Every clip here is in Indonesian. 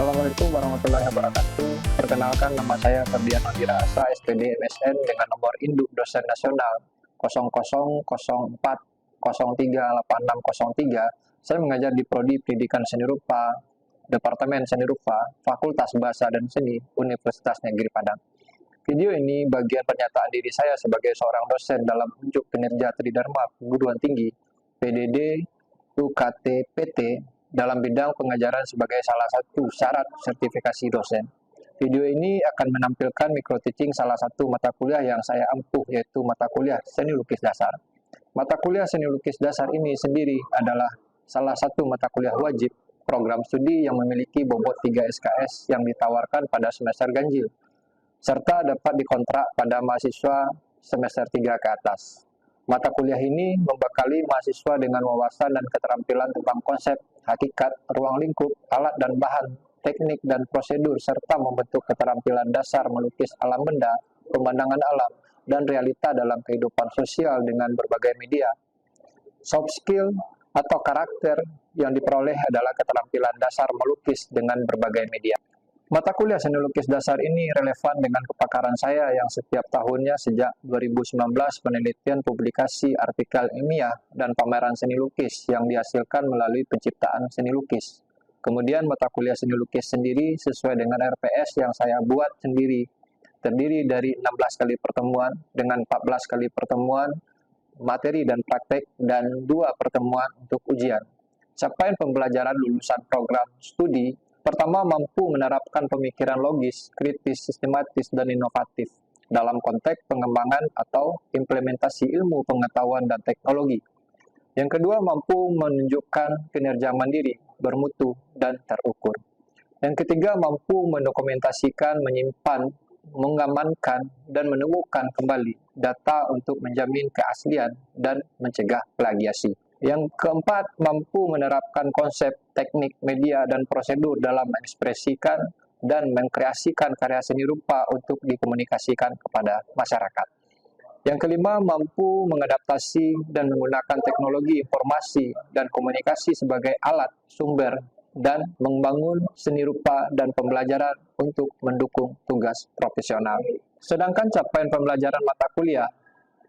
Assalamualaikum warahmatullahi wabarakatuh. Perkenalkan, nama saya Ferdian Nodira Asa, SPD MSN dengan nomor induk dosen nasional 0004038603. Saya mengajar di Prodi Pendidikan Seni Rupa, Departemen Seni Rupa, Fakultas Bahasa dan Seni, Universitas Negeri Padang. Video ini bagian pernyataan diri saya sebagai seorang dosen dalam unjuk kinerja Tridharma Perguruan Tinggi PDD UKT PT dalam bidang pengajaran sebagai salah satu syarat sertifikasi dosen. Video ini akan menampilkan micro-teaching salah satu mata kuliah yang saya ampuh, yaitu mata kuliah Seni Lukis Dasar. Mata kuliah Seni Lukis Dasar ini sendiri adalah salah satu mata kuliah wajib program studi yang memiliki bobot 3 SKS yang ditawarkan pada semester ganjil, serta dapat dikontrak pada mahasiswa semester 3 ke atas. Mata kuliah ini membekali mahasiswa dengan wawasan dan keterampilan tentang konsep, hakikat, ruang lingkup, alat dan bahan, teknik dan prosedur, serta membentuk keterampilan dasar melukis alam benda, pemandangan alam, dan realita dalam kehidupan sosial dengan berbagai media. Soft skill atau karakter yang diperoleh adalah keterampilan dasar melukis dengan berbagai media. Mata kuliah Seni Lukis Dasar ini relevan dengan kepakaran saya yang setiap tahunnya sejak 2019 penelitian, publikasi, artikel ilmiah, dan pameran seni lukis yang dihasilkan melalui penciptaan seni lukis. Kemudian mata kuliah Seni Lukis sendiri sesuai dengan RPS yang saya buat sendiri, terdiri dari 16 kali pertemuan dengan 14 kali pertemuan materi dan praktek dan 2 pertemuan untuk ujian. Capaian pembelajaran lulusan program studi pertama, mampu menerapkan pemikiran logis, kritis, sistematis, dan inovatif dalam konteks pengembangan atau implementasi ilmu pengetahuan dan teknologi. Yang kedua, mampu menunjukkan kinerja mandiri, bermutu, dan terukur. Yang ketiga, mampu mendokumentasikan, menyimpan, mengamankan, dan menemukan kembali data untuk menjamin keaslian dan mencegah plagiasi. Yang keempat, mampu menerapkan konsep, teknik, media, dan prosedur dalam mengekspresikan dan mengkreasikan karya seni rupa untuk dikomunikasikan kepada masyarakat. Yang kelima, mampu mengadaptasi dan menggunakan teknologi informasi dan komunikasi sebagai alat, sumber, dan membangun seni rupa dan pembelajaran untuk mendukung tugas profesional. Sedangkan capaian pembelajaran mata kuliah,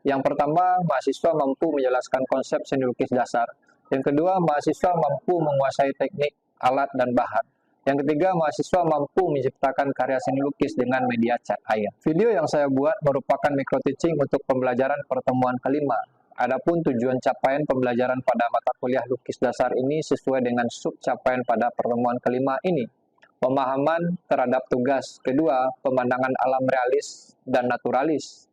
yang pertama, mahasiswa mampu menjelaskan konsep seni lukis dasar. Yang kedua, mahasiswa mampu menguasai teknik, alat, dan bahan. Yang ketiga, mahasiswa mampu menciptakan karya seni lukis dengan media cat air. Video yang saya buat merupakan micro-teaching untuk pembelajaran pertemuan kelima. Adapun tujuan capaian pembelajaran pada mata kuliah lukis dasar ini sesuai dengan sub capaian pada pertemuan kelima ini. Pemahaman terhadap tugas. Kedua, pemandangan alam realis dan naturalis.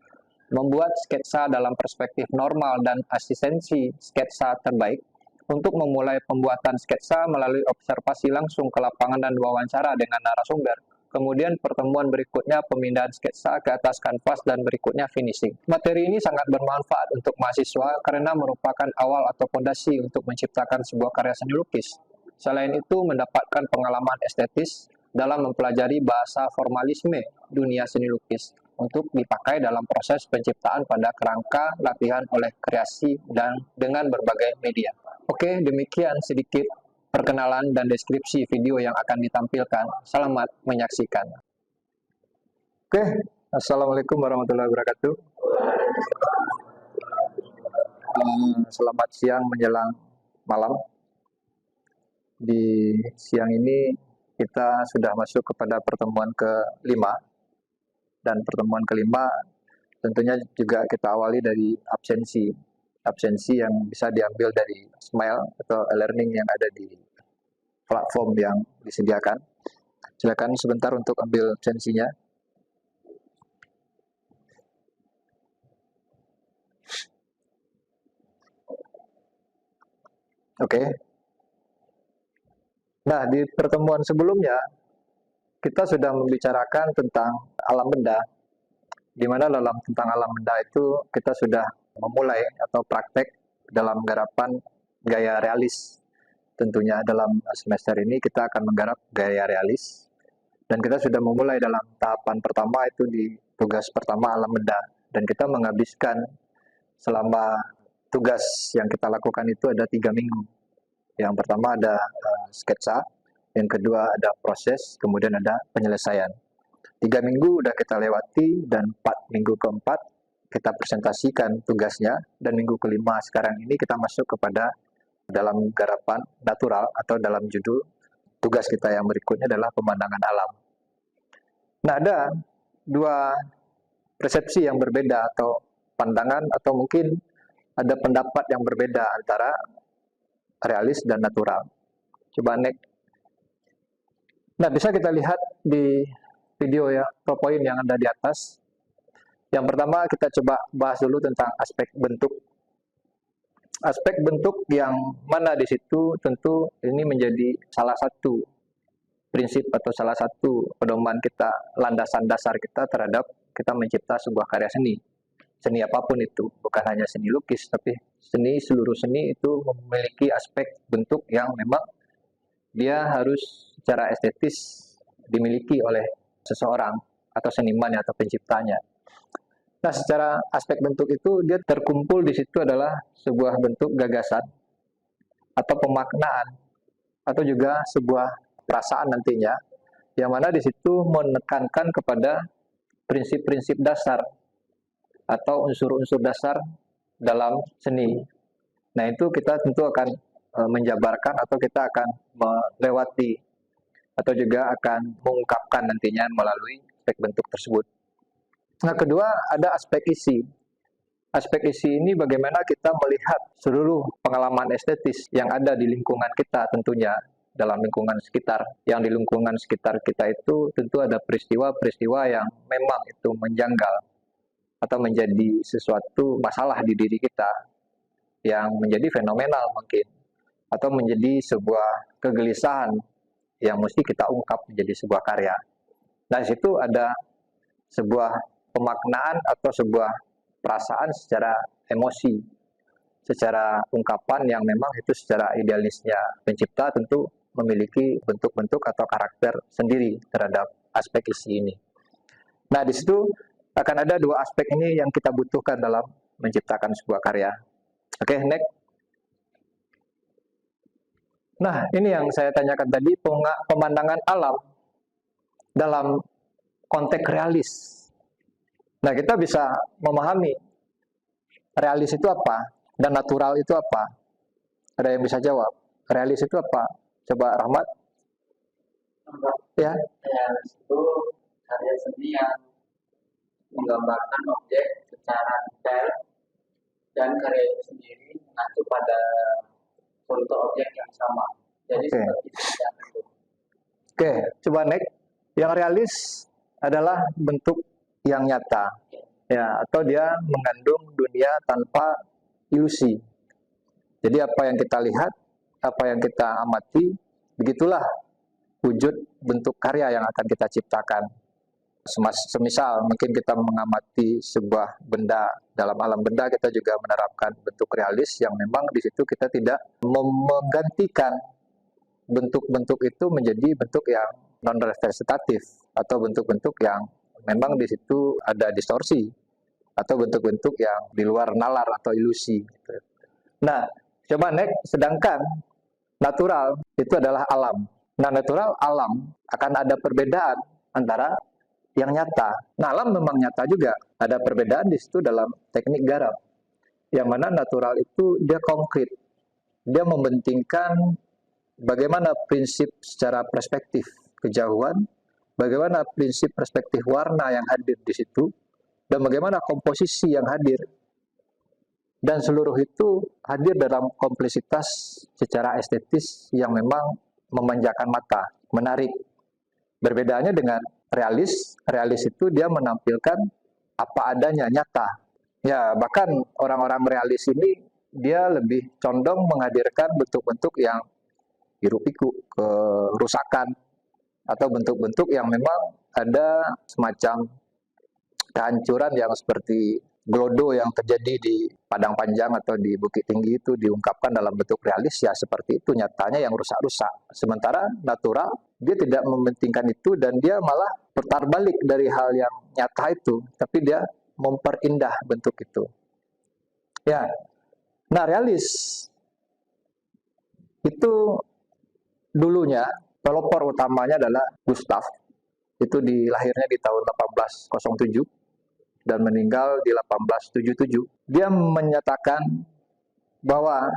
Membuat sketsa dalam perspektif normal dan asistensi sketsa terbaik. Untuk memulai pembuatan sketsa melalui observasi langsung ke lapangan dan wawancara dengan narasumber. Kemudian pertemuan berikutnya pemindahan sketsa ke atas kanvas dan berikutnya finishing. Materi ini sangat bermanfaat untuk mahasiswa karena merupakan awal atau fondasi untuk menciptakan sebuah karya seni lukis. Selain itu, mendapatkan pengalaman estetis dalam mempelajari bahasa formalisme dunia seni lukis untuk dipakai dalam proses penciptaan pada kerangka latihan oleh kreasi dan dengan berbagai media. Oke, demikian sedikit perkenalan dan deskripsi video yang akan ditampilkan. Selamat menyaksikan. Oke, Assalamualaikum warahmatullahi wabarakatuh. Selamat siang menjelang malam. Di siang ini kita sudah masuk kepada pertemuan ke-5. Dan pertemuan kelima tentunya juga kita awali dari absensi yang bisa diambil dari Smile atau e-learning yang ada di platform yang disediakan. Silakan sebentar untuk ambil absensinya. Oke. Nah, di pertemuan sebelumnya kita sudah membicarakan tentang alam benda, di mana dalam tentang alam benda itu kita sudah memulai atau praktek dalam garapan gaya realis. Tentunya dalam semester ini kita akan menggarap gaya realis, dan kita sudah memulai dalam tahapan pertama itu di tugas pertama alam benda, dan kita menghabiskan selama tugas yang kita lakukan itu ada 3 minggu. Yang pertama ada sketsa, yang kedua ada proses, kemudian ada penyelesaian. 3 minggu udah kita lewati, dan 4 minggu keempat kita presentasikan tugasnya, dan minggu kelima sekarang ini kita masuk kepada dalam garapan natural atau dalam judul tugas kita yang berikutnya adalah pemandangan alam. Nah, ada dua persepsi yang berbeda atau pandangan atau mungkin ada pendapat yang berbeda antara realis dan natural. Coba next. Nah, bisa kita lihat di video ya, PowerPoint yang ada di atas. Yang pertama kita coba bahas dulu tentang aspek bentuk. Aspek bentuk yang mana di situ tentu ini menjadi salah satu prinsip atau salah satu pedoman kita, landasan dasar kita terhadap kita mencipta sebuah karya seni. Seni apapun itu, bukan hanya seni lukis, tapi seni, seluruh seni itu memiliki aspek bentuk yang memang dia harus secara estetis dimiliki oleh seseorang atau seniman atau penciptanya. Nah, secara aspek bentuk itu dia terkumpul di situ adalah sebuah bentuk gagasan atau pemaknaan atau juga sebuah perasaan nantinya, yang mana di situ menekankan kepada prinsip-prinsip dasar atau unsur-unsur dasar dalam seni. Nah, itu kita tentu akan menjabarkan atau kita akan melewati atau juga akan mengungkapkan nantinya melalui aspek bentuk tersebut. Nah, kedua ada aspek isi. Aspek isi ini bagaimana kita melihat seluruh pengalaman estetis yang ada di lingkungan kita tentunya, dalam lingkungan sekitar. Yang di lingkungan sekitar kita itu tentu ada peristiwa-peristiwa yang memang itu menjanggal atau menjadi sesuatu masalah di diri kita yang menjadi fenomenal mungkin, atau menjadi sebuah kegelisahan yang mesti kita ungkap menjadi sebuah karya. Nah, di situ ada sebuah pemaknaan atau sebuah perasaan secara emosi, secara ungkapan yang memang itu secara idealisnya pencipta tentu memiliki bentuk-bentuk atau karakter sendiri terhadap aspek isi ini. Nah, di situ akan ada dua aspek ini yang kita butuhkan dalam menciptakan sebuah karya. Oke, next. Nah, ini yang saya tanyakan tadi, pemandangan alam dalam konteks realis. Nah, kita bisa memahami realis itu apa dan natural itu apa. Ada yang bisa jawab? Realis itu apa? Coba Rahmat. Ya. Realis itu karya seni yang menggambarkan objek secara detail, dan karya itu sendiri mengacu pada contoh objek yang sama. Jadi seperti itu. Oke, coba next. Yang realis adalah bentuk yang nyata, ya, atau dia mengandung dunia tanpa ilusi. Jadi apa yang kita lihat, apa yang kita amati, begitulah wujud bentuk karya yang akan kita ciptakan. Semisal mungkin kita mengamati sebuah benda, dalam alam benda kita juga menerapkan bentuk realis yang memang di situ kita tidak menggantikan bentuk-bentuk itu menjadi bentuk yang non-representatif atau bentuk-bentuk yang memang di situ ada distorsi atau bentuk-bentuk yang di luar nalar atau ilusi. Nah, coba next. Sedangkan natural itu adalah alam. Nah, natural alam akan ada perbedaan antara yang nyata. Nah, alam memang nyata juga. Ada perbedaan di situ dalam teknik garap. Yang mana natural itu dia konkret. Dia membentingkan bagaimana prinsip secara perspektif kejauhan, bagaimana prinsip perspektif warna yang hadir di situ, dan bagaimana komposisi yang hadir. Dan seluruh itu hadir dalam kompleksitas secara estetis yang memang memanjakan mata, menarik. Berbedaannya dengan realis, realis itu dia menampilkan apa adanya, nyata. Ya, bahkan orang-orang realis ini dia lebih condong menghadirkan bentuk-bentuk yang hiruk-pikuk, kerusakan, atau bentuk-bentuk yang memang ada semacam kehancuran yang seperti glodo yang terjadi di Padang Panjang atau di Bukit Tinggi itu diungkapkan dalam bentuk realis, ya seperti itu nyatanya yang rusak-rusak. Sementara natural dia tidak mementingkan itu dan dia malah putar balik dari hal yang nyata itu, tapi dia memperindah bentuk itu. Ya. Nah, realis itu dulunya Pelopor utamanya adalah Gustav. Itu lahirnya di tahun 1807 dan meninggal di 1877. Dia menyatakan bahwa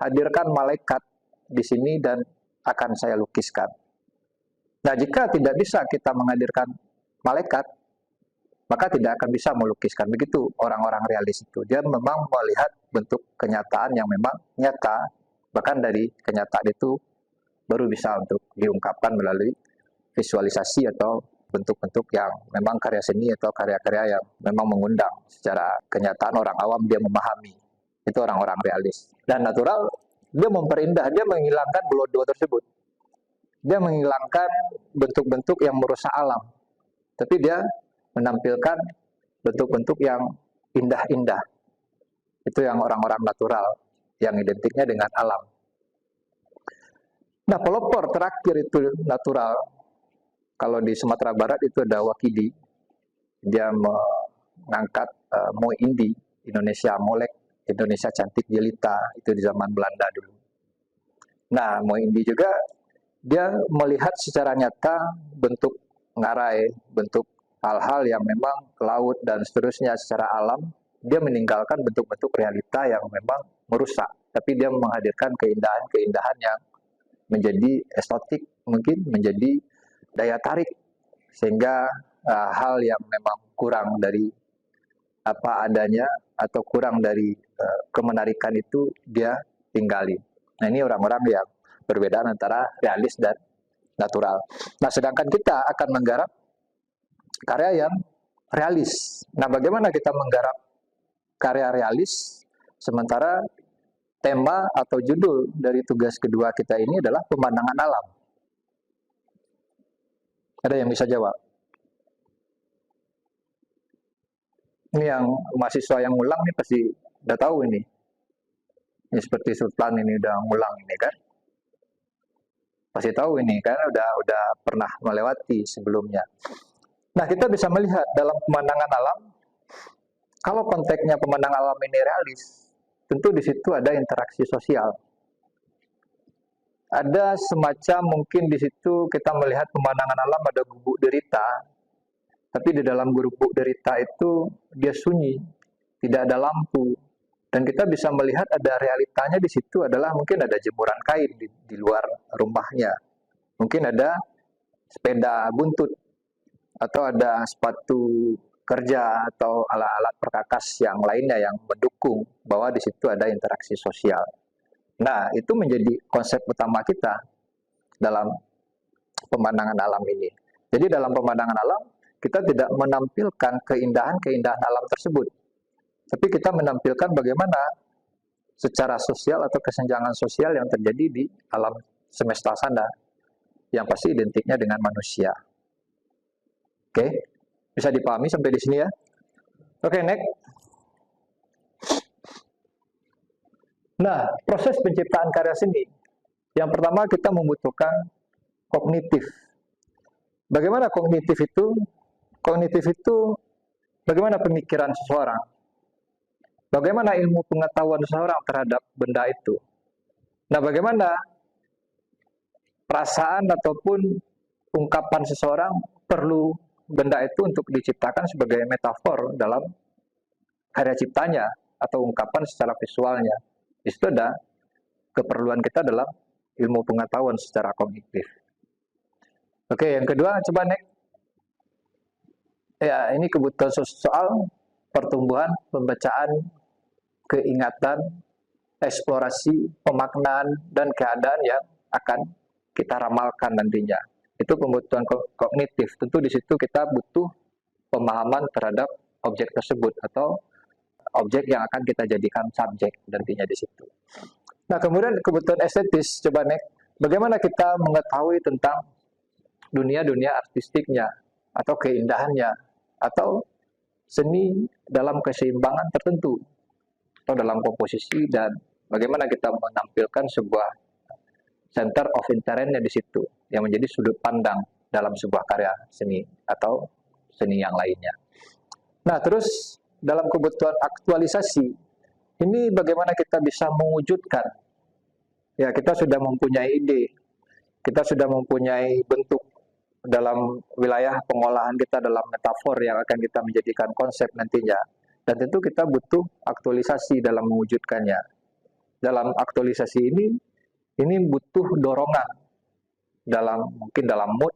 hadirkan malaikat di sini dan akan saya lukiskan. Nah, jika tidak bisa kita menghadirkan malaikat, maka tidak akan bisa melukiskan. Begitu orang-orang realis itu. Dia memang melihat bentuk kenyataan yang memang nyata, bahkan dari kenyataan itu baru bisa untuk diungkapkan melalui visualisasi atau bentuk-bentuk yang memang karya seni atau karya-karya yang memang mengundang secara kenyataan orang awam dia memahami. Itu orang-orang realis. Dan natural, dia memperindah, dia menghilangkan blodo tersebut. Dia menghilangkan bentuk-bentuk yang merusak alam. Tapi dia menampilkan bentuk-bentuk yang indah-indah. Itu yang orang-orang natural, yang identiknya dengan alam. Nah, pelopor terakhir itu natural. Kalau di Sumatera Barat itu ada Wakidi. Dia mengangkat Moe Indi, Indonesia Molek, Indonesia Cantik Jelita, itu di zaman Belanda dulu. Nah, Moe Indi juga dia melihat secara nyata bentuk ngarai, bentuk hal-hal yang memang laut dan seterusnya secara alam. Dia meninggalkan bentuk-bentuk realita yang memang merusak, tapi dia menghadirkan keindahan-keindahan yang menjadi estetik, mungkin menjadi daya tarik, sehingga hal yang memang kurang dari apa adanya atau kurang dari kemenarikan itu dia tinggali. Nah, ini orang-orang yang perbedaan antara realis dan natural. Nah, sedangkan kita akan menggarap karya yang realis. Nah, bagaimana kita menggarap karya realis sementara tema atau judul dari tugas kedua kita ini adalah pemandangan alam? Ada yang bisa jawab? Ini yang mahasiswa yang ngulang nih pasti udah tahu ini. Ini seperti Sultan ini udah ngulang ini kan? Pasti tahu ini karena udah pernah melewati sebelumnya. Nah, kita bisa melihat dalam pemandangan alam, kalau konteksnya pemandangan alam ini realis, tentu di situ ada interaksi sosial. Ada semacam mungkin di situ kita melihat pemandangan alam ada gubuk derita, tapi di dalam gubuk derita itu dia sunyi, tidak ada lampu, dan kita bisa melihat ada realitanya di situ adalah mungkin ada jemuran kain di luar rumahnya, mungkin ada sepeda buntut, atau ada sepatu kerja atau alat-alat perkakas yang lainnya yang mendukung bahwa di situ ada interaksi sosial. Nah, itu menjadi konsep utama kita dalam pemandangan alam ini. Jadi dalam pemandangan alam, kita tidak menampilkan keindahan-keindahan alam tersebut, tapi kita menampilkan bagaimana secara sosial atau kesenjangan sosial yang terjadi di alam semesta sana, yang pasti identiknya dengan manusia. Oke, bisa dipahami sampai di sini ya? Oke, next. Nah, proses penciptaan karya seni. Yang pertama kita membutuhkan kognitif. Bagaimana kognitif itu? Kognitif itu bagaimana pemikiran seseorang? Bagaimana ilmu pengetahuan seseorang terhadap benda itu? Nah, bagaimana perasaan ataupun ungkapan seseorang perlu benda itu untuk diciptakan sebagai metafor dalam karya ciptanya atau ungkapan secara visualnya. Di situ ada keperluan kita dalam ilmu pengetahuan secara kognitif. Oke, yang kedua, coba next. Ya, ini kebutuhan soal pertumbuhan, pembacaan, keingatan, eksplorasi, pemaknaan, dan keadaan yang akan kita ramalkan nantinya. Itu kebutuhan kognitif. Tentu di situ kita butuh pemahaman terhadap objek tersebut atau objek yang akan kita jadikan subjek nantinya di situ. Nah, kemudian kebutuhan estetis, coba next. Bagaimana kita mengetahui tentang dunia-dunia artistiknya atau keindahannya atau seni dalam keseimbangan tertentu atau dalam komposisi, dan bagaimana kita menampilkan sebuah center of interest-nya di situ yang menjadi sudut pandang dalam sebuah karya seni atau seni yang lainnya. Nah, terus dalam kebutuhan aktualisasi, ini bagaimana kita bisa mewujudkan, ya kita sudah mempunyai ide, kita sudah mempunyai bentuk dalam wilayah pengolahan kita dalam metafor yang akan kita menjadikan konsep nantinya. Dan tentu kita butuh aktualisasi dalam mewujudkannya. Dalam aktualisasi ini butuh dorongan mungkin dalam mood,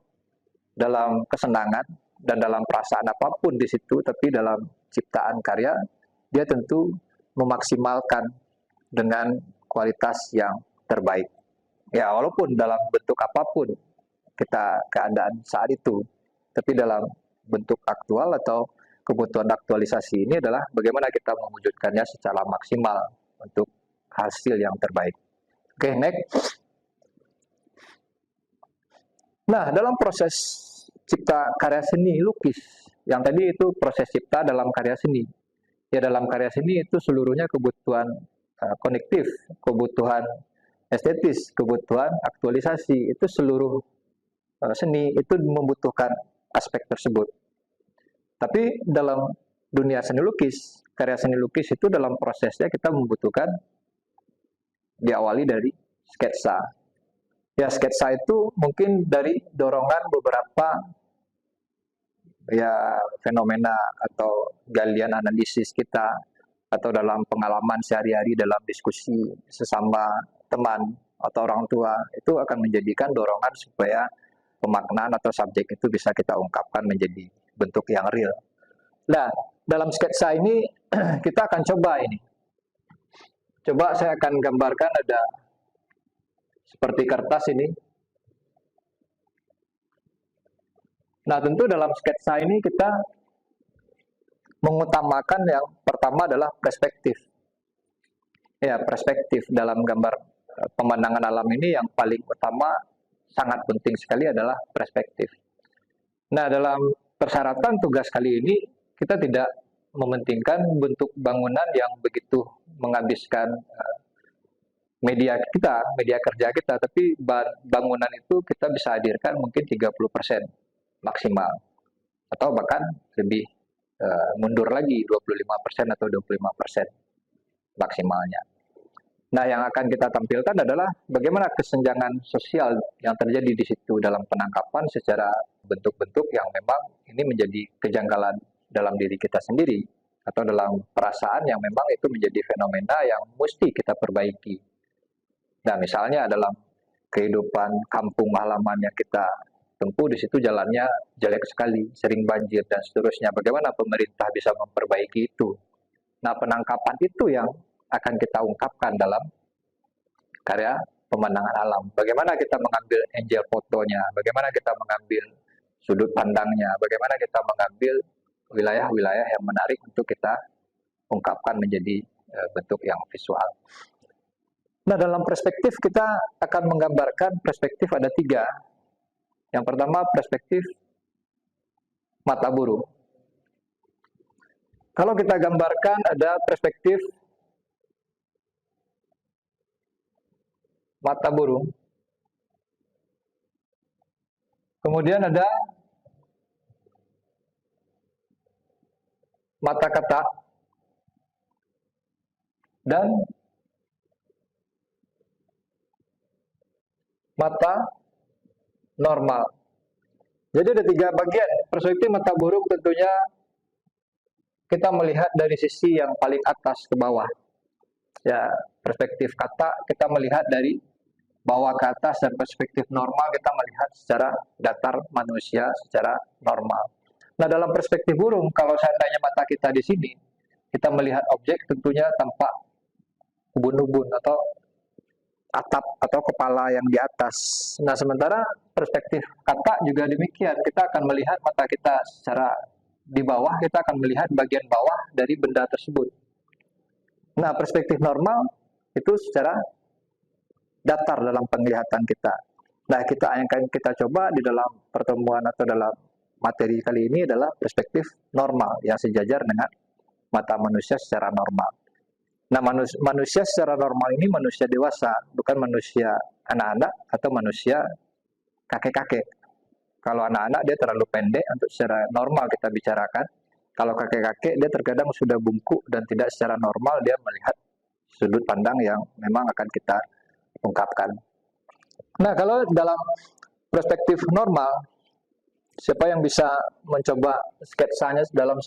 dalam kesenangan, dan dalam perasaan apapun di situ, tapi dalam ciptaan karya, dia tentu memaksimalkan dengan kualitas yang terbaik. Ya, walaupun dalam bentuk apapun kita keadaan saat itu, tapi dalam bentuk aktual atau kebutuhan aktualisasi ini adalah bagaimana kita mewujudkannya secara maksimal untuk hasil yang terbaik. Oke, next. Nah, dalam proses cipta karya seni lukis, yang tadi itu proses cipta dalam karya seni. Ya, dalam karya seni itu seluruhnya kebutuhan konektif, kebutuhan estetis, kebutuhan aktualisasi, itu seluruh seni itu membutuhkan aspek tersebut. Tapi dalam dunia seni lukis, karya seni lukis itu dalam prosesnya kita membutuhkan diawali dari sketsa. Ya, sketsa itu mungkin dari dorongan beberapa ya fenomena atau galian analisis kita, atau dalam pengalaman sehari-hari dalam diskusi sesama teman atau orang tua, itu akan menjadikan dorongan supaya pemaknaan atau subjek itu bisa kita ungkapkan menjadi bentuk yang real. Nah, dalam sketsa ini kita akan coba ini. Coba saya akan gambarkan ada seperti kertas ini. Nah, tentu dalam sketsa ini kita mengutamakan yang pertama adalah perspektif. Ya, perspektif dalam gambar pemandangan alam ini yang paling utama, sangat penting sekali adalah perspektif. Nah, dalam persyaratan tugas kali ini, kita tidak mementingkan bentuk bangunan yang begitu menghabiskan media kita, media kerja kita, tapi bangunan itu kita bisa hadirkan mungkin 30% maksimal. Atau bahkan lebih mundur lagi, 25% atau 25% maksimalnya. Nah, yang akan kita tampilkan adalah bagaimana kesenjangan sosial yang terjadi di situ dalam penangkapan secara bentuk-bentuk yang memang ini menjadi kejanggalan dalam diri kita sendiri, atau dalam perasaan yang memang itu menjadi fenomena yang mesti kita perbaiki. Nah, misalnya dalam kehidupan kampung halaman yang kita tempuh, di situ jalannya jelek sekali, sering banjir dan seterusnya. Bagaimana pemerintah bisa memperbaiki itu? Nah, penangkapan itu yang akan kita ungkapkan dalam karya pemandangan alam. Bagaimana kita mengambil angel fotonya, bagaimana kita mengambil sudut pandangnya, bagaimana kita mengambil wilayah-wilayah yang menarik untuk kita ungkapkan menjadi bentuk yang visual. Nah, dalam perspektif kita akan menggambarkan perspektif ada 3. Yang pertama perspektif mata burung. Kalau kita gambarkan ada perspektif mata burung, kemudian ada mata katak, dan mata normal. Jadi ada 3 bagian. Perspektif mata burung tentunya kita melihat dari sisi yang paling atas ke bawah. Ya, perspektif katak kita melihat dari bawah ke atas, dan perspektif normal kita melihat secara datar manusia secara normal. Nah, dalam perspektif burung, kalau seandainya mata kita di sini, kita melihat objek tentunya tampak ubun-ubun atau atap atau kepala yang di atas. Nah, sementara perspektif katak juga demikian. Kita akan melihat mata kita secara di bawah, kita akan melihat bagian bawah dari benda tersebut. Nah, perspektif normal itu secara datar dalam penglihatan kita. Nah, kita yang akan kita coba di dalam pertemuan atau dalam materi kali ini adalah perspektif normal yang sejajar dengan mata manusia secara normal. Nah, manusia secara normal ini manusia dewasa, bukan manusia anak-anak atau manusia kakek-kakek. Kalau anak-anak dia terlalu pendek untuk secara normal kita bicarakan. Kalau kakek-kakek dia terkadang sudah bungkuk dan tidak secara normal dia melihat sudut pandang yang memang akan kita ungkapkan. Nah, kalau dalam perspektif normal, siapa yang bisa mencoba sketsanya dalam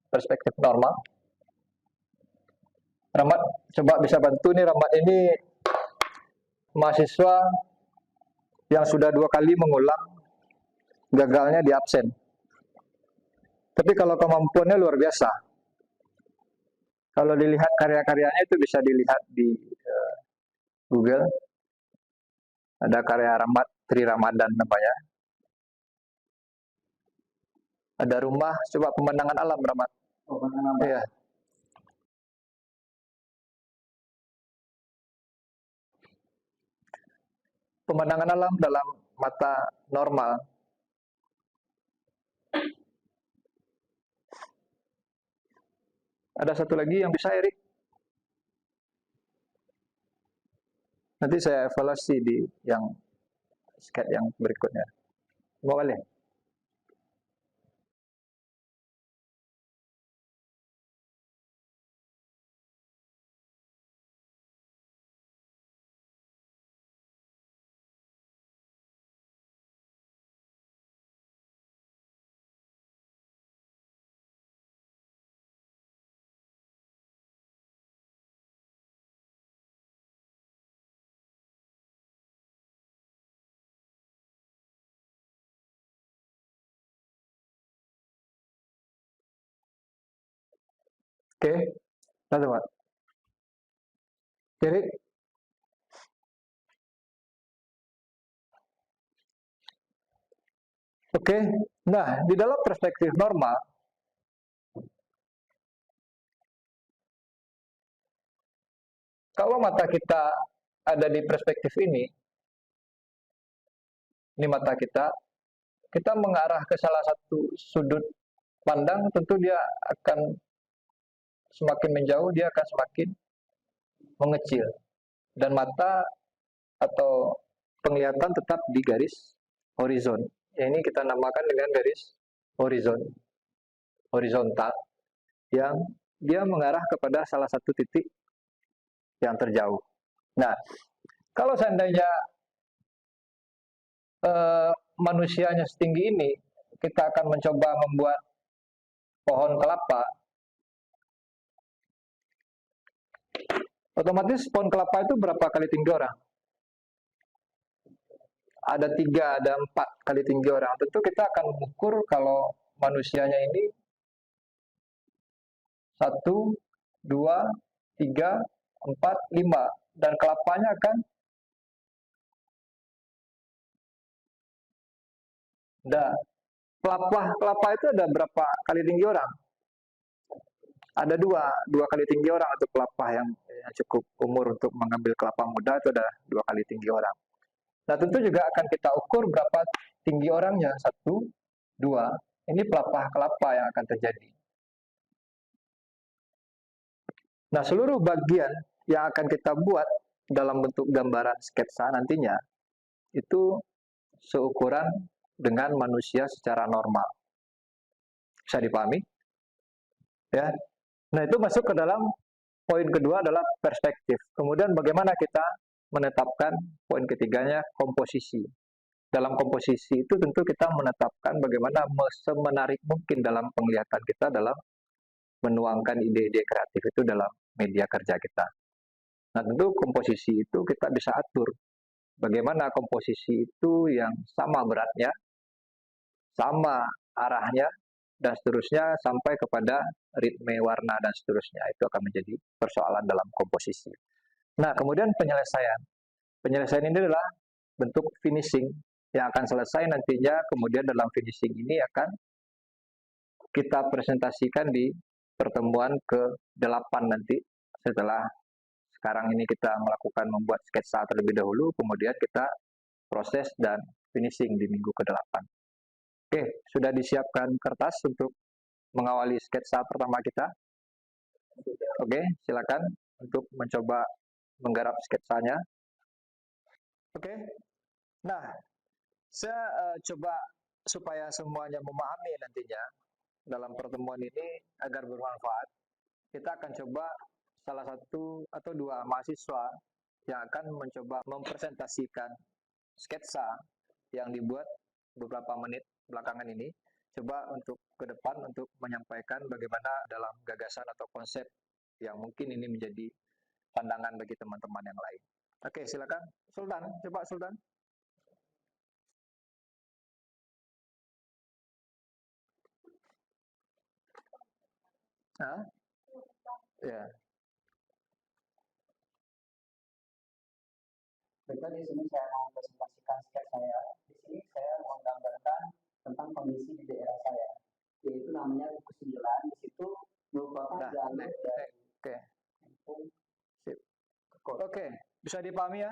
perspektif normal? Rahmat, coba bisa bantu nih Rahmat, ini mahasiswa yang sudah 2 kali mengulang, gagalnya di absen. Tapi kalau kemampuannya luar biasa. Kalau dilihat karya-karyanya itu bisa dilihat di Google. Ada karya Rahmat Tri Ramadan namanya. Ada rumah, coba pemandangan alam Rahmat. Iya. Pemandangan alam dalam mata normal. Ada satu lagi yang bisa, Erik? Nanti saya evaluasi di yang sketch yang berikutnya. Boleh. Oke, satu Pak. Erik, oke. Nah, di dalam perspektif normal, kalau mata kita ada di perspektif ini mata kita mengarah ke salah satu sudut pandang, tentu dia akan semakin menjauh, dia akan semakin mengecil. Dan mata atau penglihatan tetap di garis horizon. Ya, ini kita namakan dengan garis horizontal, yang dia mengarah kepada salah satu titik yang terjauh. Nah, kalau seandainya manusianya setinggi ini, kita akan mencoba membuat pohon kelapa, otomatis pohon kelapa itu berapa kali tinggi orang? Ada 3, ada 4 kali tinggi orang. Tentu kita akan mengukur kalau manusianya ini 1, 2, 3, 4, 5, dan kelapanya kan kelapa itu ada berapa kali tinggi orang? Ada 2 kali tinggi orang untuk kelapa yang cukup umur untuk mengambil kelapa muda itu ada 2 kali tinggi orang. Nah, tentu juga akan kita ukur berapa tinggi orangnya, 1, 2. Ini pelepah kelapa yang akan terjadi. Nah, seluruh bagian yang akan kita buat dalam bentuk gambaran sketsa nantinya itu seukuran dengan manusia secara normal. Bisa dipahami? Ya. Nah, itu masuk ke dalam poin kedua adalah perspektif. Kemudian bagaimana kita menetapkan poin ketiganya, komposisi. Dalam komposisi itu tentu kita menetapkan bagaimana semenarik mungkin dalam penglihatan kita dalam menuangkan ide-ide kreatif itu dalam media kerja kita. Nah, tentu komposisi itu kita bisa atur. Bagaimana komposisi itu yang sama beratnya, sama arahnya, dan seterusnya sampai kepada ritme warna dan seterusnya. Itu akan menjadi persoalan dalam komposisi. Nah, kemudian penyelesaian. Penyelesaian ini adalah bentuk finishing yang akan selesai nantinya, kemudian dalam finishing ini akan kita presentasikan di pertemuan ke-8 nanti, setelah sekarang ini kita melakukan membuat sketsa terlebih dahulu, kemudian kita proses dan finishing di minggu ke-8. Oke, sudah disiapkan kertas untuk mengawali sketsa pertama kita? Oke, silakan untuk mencoba menggarap sketsanya. Oke, nah, saya coba supaya semuanya memahami nantinya dalam pertemuan ini agar bermanfaat. Kita akan coba salah satu atau 2 mahasiswa yang akan mencoba mempresentasikan sketsa yang dibuat beberapa menit belakangan ini, coba untuk ke depan untuk menyampaikan bagaimana dalam gagasan atau konsep yang mungkin ini menjadi pandangan bagi teman-teman yang lain. Oke, silakan Sultan, coba Sultan. Ah, ya. Betul, di sini saya mau presentasikan sketsa saya. Di sini saya mau menggambarkan tentang kondisi di daerah saya, yaitu namanya Buku 9. Di situ merupakan Nah, jalur dari oke. kampung Sip. ke kota. Oke, bisa dipahami ya?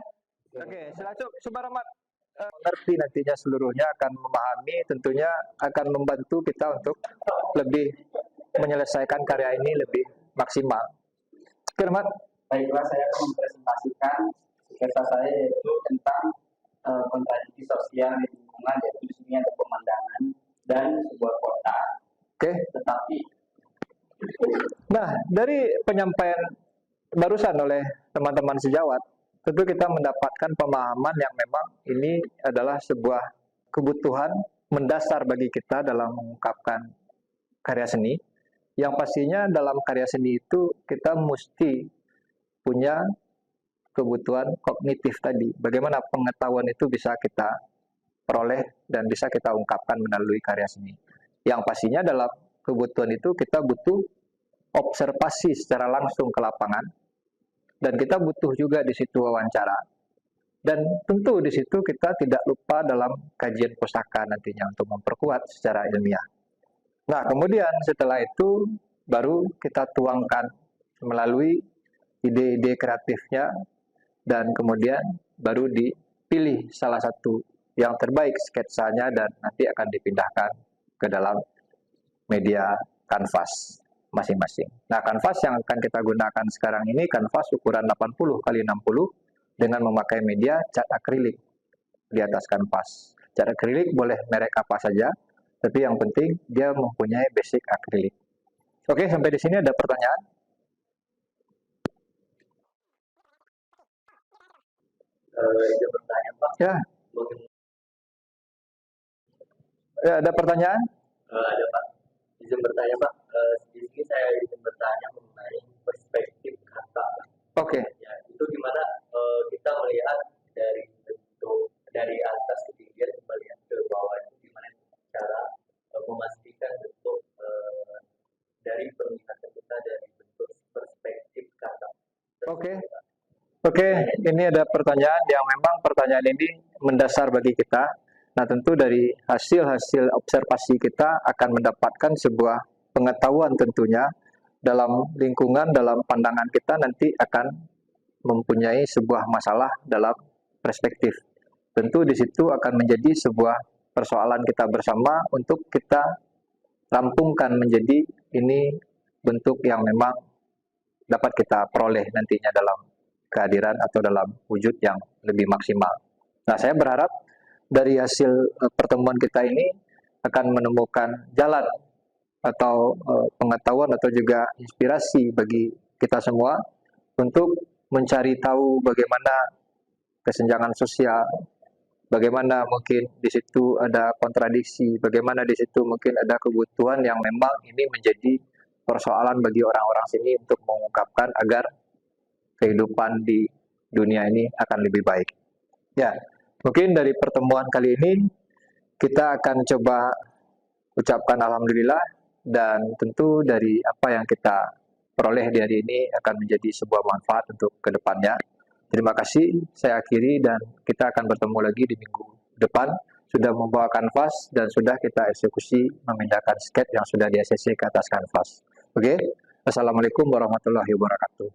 Oke. Oke, silakan Subarahmat. Mengerti nantinya seluruhnya akan memahami, tentunya akan membantu kita untuk lebih menyelesaikan karya ini lebih maksimal. Oke, Mat. Baiklah, saya akan mempresentasikan sketsa saya yaitu tentang kontradiksi sosial di lingkungan, yaitu di sini ada pemandangan dan sebuah kota. Oke. Tetapi Nah, dari penyampaian barusan oleh teman-teman sejawat, tentu kita mendapatkan pemahaman yang memang ini adalah sebuah kebutuhan mendasar bagi kita dalam mengungkapkan karya seni, yang pastinya dalam karya seni itu kita mesti punya kebutuhan kognitif tadi. Bagaimana pengetahuan itu bisa kita peroleh dan bisa kita ungkapkan melalui karya seni. Yang pastinya dalam kebutuhan itu kita butuh observasi secara langsung ke lapangan, dan kita butuh juga di situ wawancara. Dan tentu di situ kita tidak lupa dalam kajian pustaka nantinya untuk memperkuat secara ilmiah. Nah, kemudian setelah itu baru kita tuangkan melalui ide-ide kreatifnya, dan kemudian baru dipilih salah satu yang terbaik sketsanya dan nanti akan dipindahkan ke dalam media kanvas masing-masing. Nah, kanvas yang akan kita gunakan sekarang ini kanvas ukuran 80 kali 60 dengan memakai media cat akrilik di atas kanvas. Cat akrilik boleh merek apa saja, tapi yang penting dia mempunyai basic akrilik. Oke, sampai di sini ada pertanyaan? izin bertanya Pak. Ya. Ya, ada pertanyaan? Ada Pak. Izin bertanya Pak. Di sini saya izin bertanya mengenai perspektif kata. Oke. Ya, itu gimana kita melihat dari bentuk dari atas ketinggian melihat ke bawah, itu gimana cara memastikan bentuk dari penglihatan kita dari bentuk perspektif kata. Oke. Oke, ini ada pertanyaan yang memang pertanyaan ini mendasar bagi kita. Nah, tentu dari hasil-hasil observasi kita akan mendapatkan sebuah pengetahuan tentunya dalam lingkungan, dalam pandangan kita nanti akan mempunyai sebuah masalah dalam perspektif. Tentu di situ akan menjadi sebuah persoalan kita bersama untuk kita rampungkan menjadi ini bentuk yang memang dapat kita peroleh nantinya dalam kehadiran atau dalam wujud yang lebih maksimal. Nah, saya berharap dari hasil pertemuan kita ini akan menemukan jalan atau pengetahuan atau juga inspirasi bagi kita semua untuk mencari tahu bagaimana kesenjangan sosial, bagaimana mungkin di situ ada kontradiksi, bagaimana di situ mungkin ada kebutuhan yang memang ini menjadi persoalan bagi orang-orang sini untuk mengungkapkan agar kehidupan di dunia ini akan lebih baik. Ya, mungkin dari pertemuan kali ini kita akan coba ucapkan alhamdulillah, dan tentu dari apa yang kita peroleh di hari ini akan menjadi sebuah manfaat untuk kedepannya. Terima kasih, saya akhiri dan kita akan bertemu lagi di minggu depan. Sudah membawa kanvas dan sudah kita eksekusi memindahkan sketch yang sudah di ACC ke atas kanvas. Oke, Assalamualaikum warahmatullahi wabarakatuh.